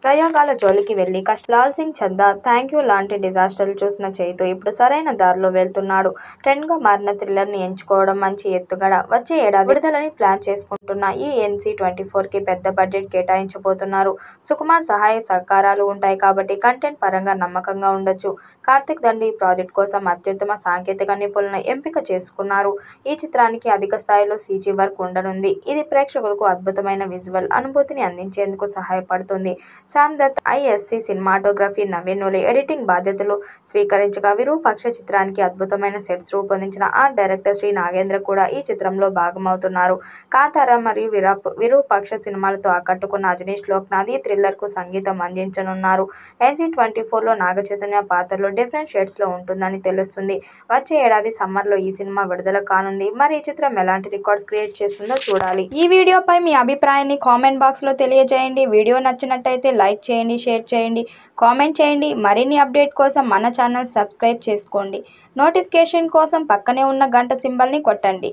ప్రయోగాల జోలికి వెళ్లి లాల్ సింగ్ చద్దా, థ్యాంక్ యూ లాంటి డిజాస్టర్లు చూసిన చైతు ఇప్పుడు సరైన దారిలో వెళ్తున్నాడు. ట్రెండ్గా మారిన థ్రిల్లర్ని ఎంచుకోవడం మంచి ఎత్తుగడ. వచ్చే ఏడాది విడుదలని ప్లాన్ చేసుకుంటున్న ఈ NC-24కి పెద్ద బడ్జెట్ కేటాయించబోతున్నారు. సుకుమార్ సహాయ సహకారాలు ఉంటాయి కాబట్టి కంటెంట్ పరంగా నమ్మకంగా ఉండొచ్చు. కార్తిక్ దండి ఈ ప్రాజెక్ట్ కోసం అత్యుత్తమ సాంకేతిక నిపుణులను ఎంపిక చేసుకున్నారు. ఈ చిత్రానికి అధిక స్థాయిలో CG వర్క్ ఉండనుంది. ఇది ప్రేక్షకులకు అద్భుతమైన విజువల్ అనుభూతిని అందించేందుకు సహాయపడుతుంది. Shyam Dutt ISC cinematography, Naveen Nooli editing బాధ్యతలు స్వీకరించగా, విరూపాక్ష చిత్రానికి అద్భుతమైన సెట్స్ రూపొందించిన ఆర్ట్ డైరెక్టర్ శ్రీ నాగేంద్ర కూడా ఈ చిత్రంలో భాగమవుతున్నారు. కాంతార మరియు విరూపాక్ష సినిమాలతో ఆకట్టుకున్న అజనీష్ లోక్నాథ్ ఈ థ్రిల్లర్కు సంగీతం అందించనున్నారు. NC-24లో నాగచైతన్య పాత్రలో డిఫరెంట్ షేడ్స్లో ఉంటుందని తెలుస్తుంది. వచ్చే ఏడాది సమ్మర్లో ఈ సినిమా విడుదల కానుంది. మరి ఈ చిత్రం ఎలాంటి రికార్డ్స్ క్రియేట్ చేస్తుందో చూడాలి. ఈ వీడియోపై మీ అభిప్రాయాన్ని కామెంట్ బాక్స్లో తెలియజేయండి. వీడియో నచ్చినట్టయితే లైక్ చేయండి, షేర్ చేయండి, కామెంట్ చేయండి. మరిన్ని అప్డేట్ కోసం మన ఛానల్ సబ్స్క్రైబ్ చేసుకోండి. నోటిఫికేషన్ కోసం పక్కనే ఉన్న గంట సింబల్ని కొట్టండి.